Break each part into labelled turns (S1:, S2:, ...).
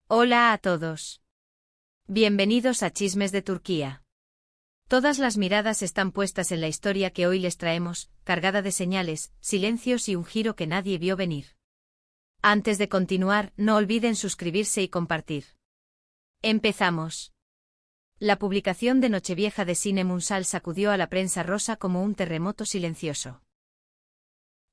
S1: Hola a todos. Bienvenidos a Chismes de Turquía. Todas las miradas están puestas en la historia que hoy les traemos, cargada de señales, silencios y un giro que nadie vio venir. Antes de continuar, no olviden suscribirse y compartir. Empezamos. La publicación de Nochevieja de Sinem Ünsal sacudió a la prensa rosa como un terremoto silencioso.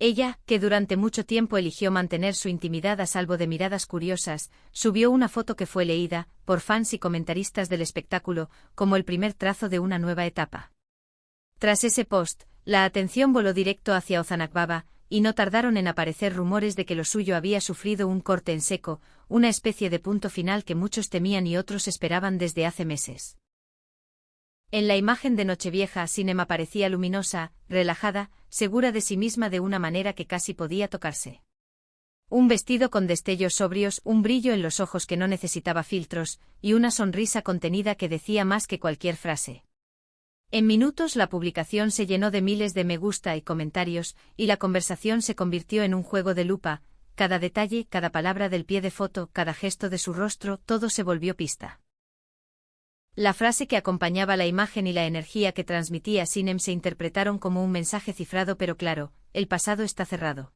S1: Ella, que durante mucho tiempo eligió mantener su intimidad a salvo de miradas curiosas, subió una foto que fue leída, por fans y comentaristas del espectáculo, como el primer trazo de una nueva etapa. Tras ese post, la atención voló directo hacia Ozan Akbaba, y no tardaron en aparecer rumores de que lo suyo había sufrido un corte en seco, una especie de punto final que muchos temían y otros esperaban desde hace meses. En la imagen de Nochevieja, Sinem aparecía luminosa, relajada, segura de sí misma de una manera que casi podía tocarse. Un vestido con destellos sobrios, un brillo en los ojos que no necesitaba filtros, y una sonrisa contenida que decía más que cualquier frase. En minutos la publicación se llenó de miles de me gusta y comentarios, y la conversación se convirtió en un juego de lupa. Cada detalle, cada palabra del pie de foto, cada gesto de su rostro, todo se volvió pista. La frase que acompañaba la imagen y la energía que transmitía Sinem se interpretaron como un mensaje cifrado pero claro: el pasado está cerrado.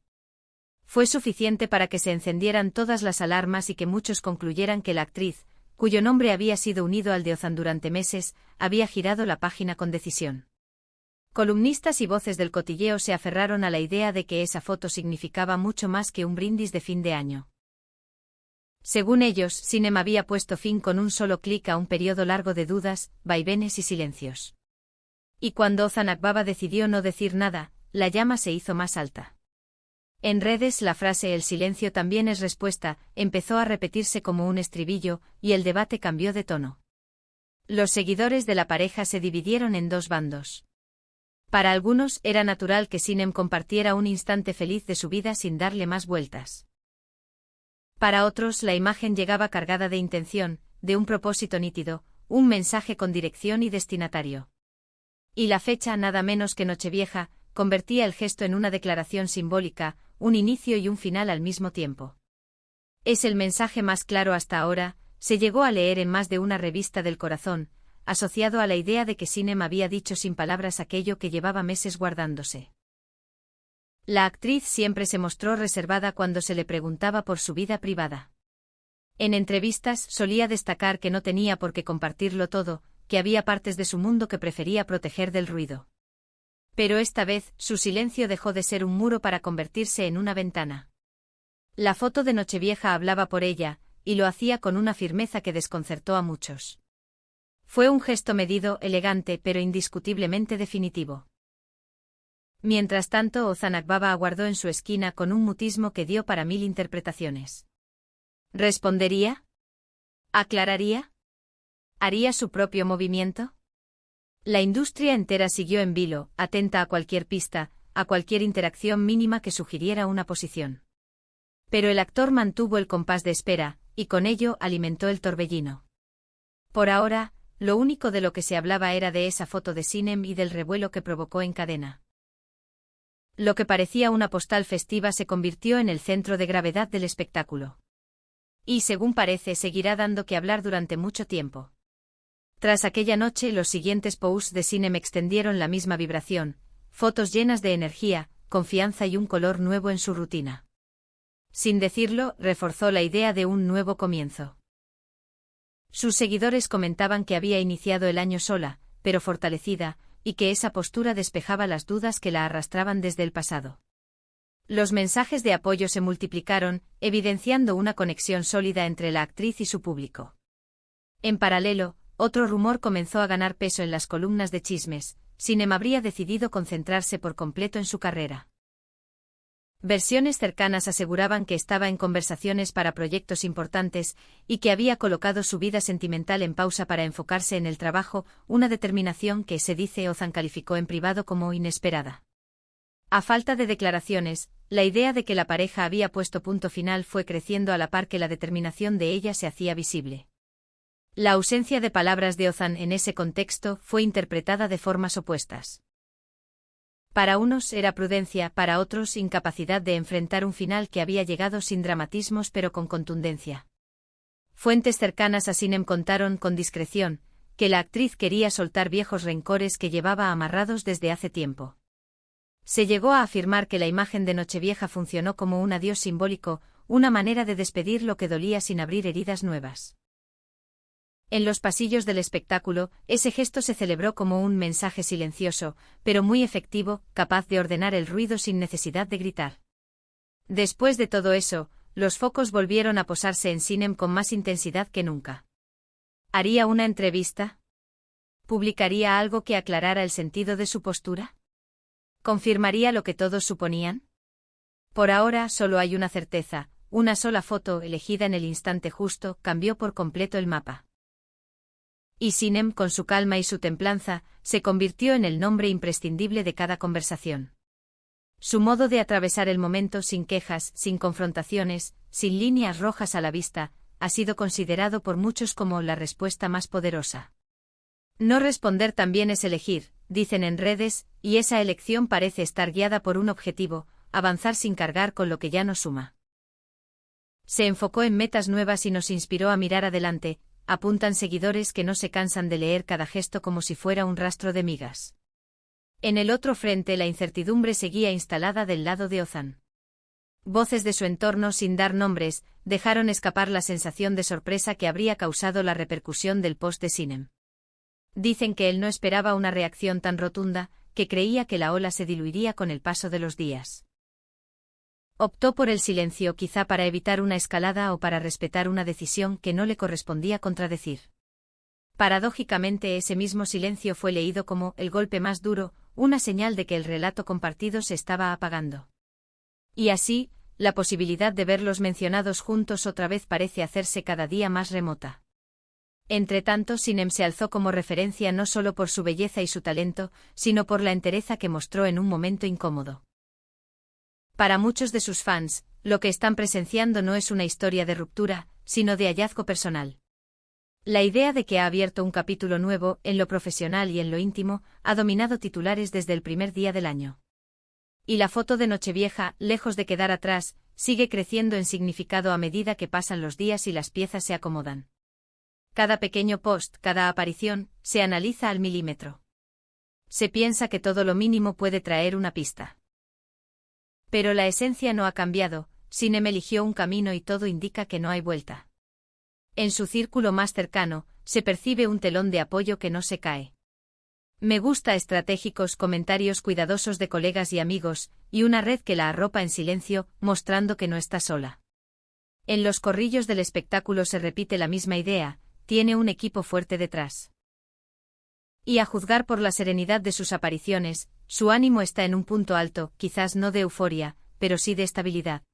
S1: Fue suficiente para que se encendieran todas las alarmas y que muchos concluyeran que la actriz, cuyo nombre había sido unido al de Ozan durante meses, había girado la página con decisión. Columnistas y voces del cotilleo se aferraron a la idea de que esa foto significaba mucho más que un brindis de fin de año. Según ellos, Sinem había puesto fin con un solo clic a un periodo largo de dudas, vaivenes y silencios. Y cuando Ozan Akbaba decidió no decir nada, la llama se hizo más alta. En redes la frase "el silencio también es respuesta" empezó a repetirse como un estribillo, y el debate cambió de tono. Los seguidores de la pareja se dividieron en dos bandos. Para algunos era natural que Sinem compartiera un instante feliz de su vida sin darle más vueltas. Para otros la imagen llegaba cargada de intención, de un propósito nítido, un mensaje con dirección y destinatario. Y la fecha, nada menos que Nochevieja, convertía el gesto en una declaración simbólica, un inicio y un final al mismo tiempo. Es el mensaje más claro hasta ahora, se llegó a leer en más de una revista del corazón, asociado a la idea de que Sinem había dicho sin palabras aquello que llevaba meses guardándose. La actriz siempre se mostró reservada cuando se le preguntaba por su vida privada. En entrevistas solía destacar que no tenía por qué compartirlo todo, que había partes de su mundo que prefería proteger del ruido. Pero esta vez, su silencio dejó de ser un muro para convertirse en una ventana. La foto de Nochevieja hablaba por ella, y lo hacía con una firmeza que desconcertó a muchos. Fue un gesto medido, elegante, pero indiscutiblemente definitivo. Mientras tanto, Ozan Akbaba aguardó en su esquina con un mutismo que dio para 1000 interpretaciones. ¿Respondería? ¿Aclararía? ¿Haría su propio movimiento? La industria entera siguió en vilo, atenta a cualquier pista, a cualquier interacción mínima que sugiriera una posición. Pero el actor mantuvo el compás de espera, y con ello alimentó el torbellino. Por ahora, lo único de lo que se hablaba era de esa foto de Sinem y del revuelo que provocó en cadena. Lo que parecía una postal festiva se convirtió en el centro de gravedad del espectáculo. Y según parece seguirá dando que hablar durante mucho tiempo. Tras aquella noche los siguientes posts de Sinem extendieron la misma vibración, fotos llenas de energía, confianza y un color nuevo en su rutina. Sin decirlo, reforzó la idea de un nuevo comienzo. Sus seguidores comentaban que había iniciado el año sola, pero fortalecida, y que esa postura despejaba las dudas que la arrastraban desde el pasado. Los mensajes de apoyo se multiplicaron, evidenciando una conexión sólida entre la actriz y su público. En paralelo, otro rumor comenzó a ganar peso en las columnas de chismes: Sinem habría decidido concentrarse por completo en su carrera. Versiones cercanas aseguraban que estaba en conversaciones para proyectos importantes, y que había colocado su vida sentimental en pausa para enfocarse en el trabajo, una determinación que, se dice, Ozan calificó en privado como inesperada. A falta de declaraciones, la idea de que la pareja había puesto punto final fue creciendo a la par que la determinación de ella se hacía visible. La ausencia de palabras de Ozan en ese contexto fue interpretada de formas opuestas. Para unos era prudencia, para otros incapacidad de enfrentar un final que había llegado sin dramatismos pero con contundencia. Fuentes cercanas a Sinem contaron con discreción que la actriz quería soltar viejos rencores que llevaba amarrados desde hace tiempo. Se llegó a afirmar que la imagen de Nochevieja funcionó como un adiós simbólico, una manera de despedir lo que dolía sin abrir heridas nuevas. En los pasillos del espectáculo, ese gesto se celebró como un mensaje silencioso, pero muy efectivo, capaz de ordenar el ruido sin necesidad de gritar. Después de todo eso, los focos volvieron a posarse en Sinem con más intensidad que nunca. ¿Haría una entrevista? ¿Publicaría algo que aclarara el sentido de su postura? ¿Confirmaría lo que todos suponían? Por ahora solo hay una certeza: una sola foto, elegida en el instante justo, cambió por completo el mapa. Y Sinem, con su calma y su templanza, se convirtió en el nombre imprescindible de cada conversación. Su modo de atravesar el momento sin quejas, sin confrontaciones, sin líneas rojas a la vista, ha sido considerado por muchos como la respuesta más poderosa. No responder también es elegir, dicen en redes, y esa elección parece estar guiada por un objetivo: avanzar sin cargar con lo que ya no suma. Se enfocó en metas nuevas y nos inspiró a mirar adelante, apuntan seguidores que no se cansan de leer cada gesto como si fuera un rastro de migas. En el otro frente la incertidumbre seguía instalada del lado de Ozan. Voces de su entorno, sin dar nombres, dejaron escapar la sensación de sorpresa que habría causado la repercusión del post de Sinem. Dicen que él no esperaba una reacción tan rotunda, que creía que la ola se diluiría con el paso de los días. Optó por el silencio, quizá para evitar una escalada o para respetar una decisión que no le correspondía contradecir. Paradójicamente, ese mismo silencio fue leído como el golpe más duro, una señal de que el relato compartido se estaba apagando. Y así, la posibilidad de verlos mencionados juntos otra vez parece hacerse cada día más remota. Entretanto, Sinem se alzó como referencia no solo por su belleza y su talento, sino por la entereza que mostró en un momento incómodo. Para muchos de sus fans, lo que están presenciando no es una historia de ruptura, sino de hallazgo personal. La idea de que ha abierto un capítulo nuevo, en lo profesional y en lo íntimo, ha dominado titulares desde el primer día del año. Y la foto de Nochevieja, lejos de quedar atrás, sigue creciendo en significado a medida que pasan los días y las piezas se acomodan. Cada pequeño post, cada aparición, se analiza al milímetro. Se piensa que todo lo mínimo puede traer una pista. Pero la esencia no ha cambiado. Sinem eligió un camino y todo indica que no hay vuelta. En su círculo más cercano, se percibe un telón de apoyo que no se cae. Me gusta estratégicos comentarios cuidadosos de colegas y amigos, y una red que la arropa en silencio, mostrando que no está sola. En los corrillos del espectáculo se repite la misma idea: tiene un equipo fuerte detrás. Y a juzgar por la serenidad de sus apariciones, su ánimo está en un punto alto, quizás no de euforia, pero sí de estabilidad.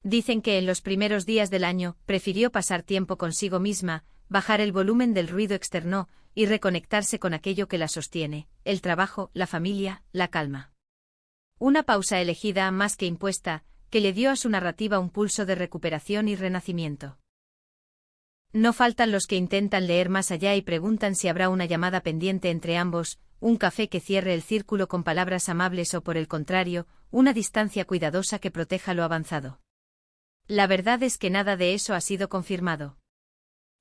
S1: Dicen que en los primeros días del año, prefirió pasar tiempo consigo misma, bajar el volumen del ruido externo, y reconectarse con aquello que la sostiene: el trabajo, la familia, la calma. Una pausa elegida más que impuesta, que le dio a su narrativa un pulso de recuperación y renacimiento. No faltan los que intentan leer más allá y preguntan si habrá una llamada pendiente entre ambos, un café que cierre el círculo con palabras amables o, por el contrario, una distancia cuidadosa que proteja lo avanzado. La verdad es que nada de eso ha sido confirmado.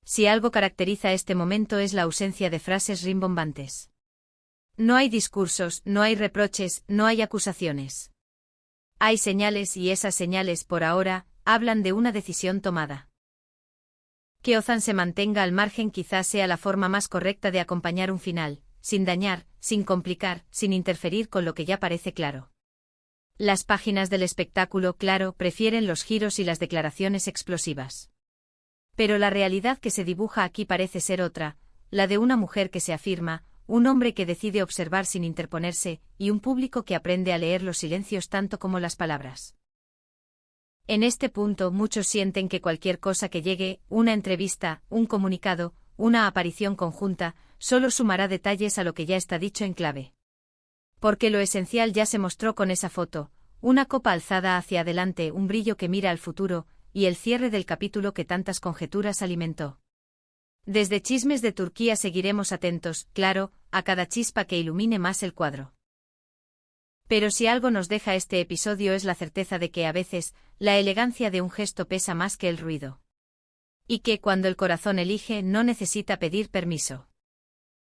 S1: Si algo caracteriza este momento es la ausencia de frases rimbombantes. No hay discursos, no hay reproches, no hay acusaciones. Hay señales y esas señales, por ahora, hablan de una decisión tomada. Que Ozan se mantenga al margen quizás sea la forma más correcta de acompañar un final, sin dañar, sin complicar, sin interferir con lo que ya parece claro. Las páginas del espectáculo, claro, prefieren los giros y las declaraciones explosivas. Pero la realidad que se dibuja aquí parece ser otra, la de una mujer que se afirma, un hombre que decide observar sin interponerse, y un público que aprende a leer los silencios tanto como las palabras. En este punto muchos sienten que cualquier cosa que llegue, una entrevista, un comunicado, una aparición conjunta, solo sumará detalles a lo que ya está dicho en clave. Porque lo esencial ya se mostró con esa foto: una copa alzada hacia adelante, un brillo que mira al futuro, y el cierre del capítulo que tantas conjeturas alimentó. Desde Chismes de Turquía seguiremos atentos, claro, a cada chispa que ilumine más el cuadro. Pero si algo nos deja este episodio es la certeza de que a veces, la elegancia de un gesto pesa más que el ruido. Y que cuando el corazón elige no necesita pedir permiso.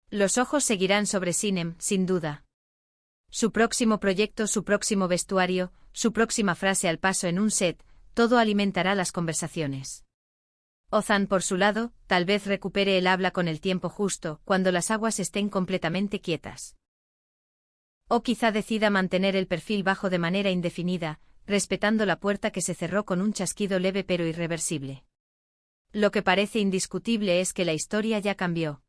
S1: Los ojos seguirán sobre Sinem, sin duda. Su próximo proyecto, su próximo vestuario, su próxima frase al paso en un set, todo alimentará las conversaciones. Ozan, por su lado, tal vez recupere el habla con el tiempo justo, cuando las aguas estén completamente quietas. O quizá decida mantener el perfil bajo de manera indefinida, respetando la puerta que se cerró con un chasquido leve pero irreversible. Lo que parece indiscutible es que la historia ya cambió.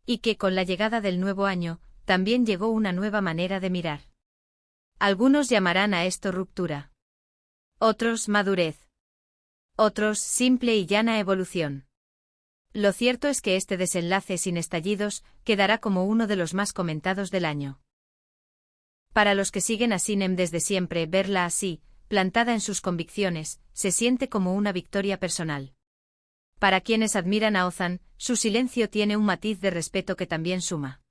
S1: Y que con la llegada del nuevo año, también llegó una nueva manera de mirar. Algunos llamarán a esto ruptura. Otros madurez. Otros simple y llana evolución. Lo cierto es que este desenlace sin estallidos quedará como uno de los más comentados del año. Para los que siguen a Sinem desde siempre, verla así, plantada en sus convicciones, se siente como una victoria personal. Para quienes admiran a Ozan, su silencio tiene un matiz de respeto que también suma.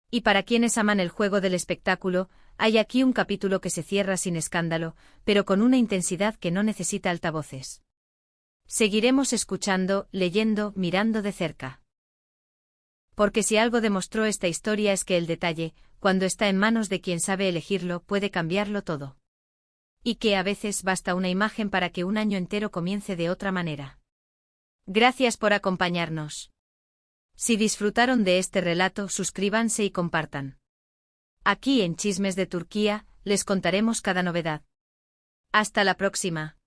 S1: Y para quienes aman el juego del espectáculo, hay aquí un capítulo que se cierra sin escándalo, pero con una intensidad que no necesita altavoces. Seguiremos escuchando, leyendo, mirando de cerca. Porque si algo demostró esta historia es que el detalle, cuando está en manos de quien sabe elegirlo, puede cambiarlo todo. Y que a veces basta una imagen para que un año entero comience de otra manera. Gracias por acompañarnos. Si disfrutaron de este relato, suscríbanse y compartan. Aquí en Chismes de Turquía, les contaremos cada novedad. Hasta la próxima.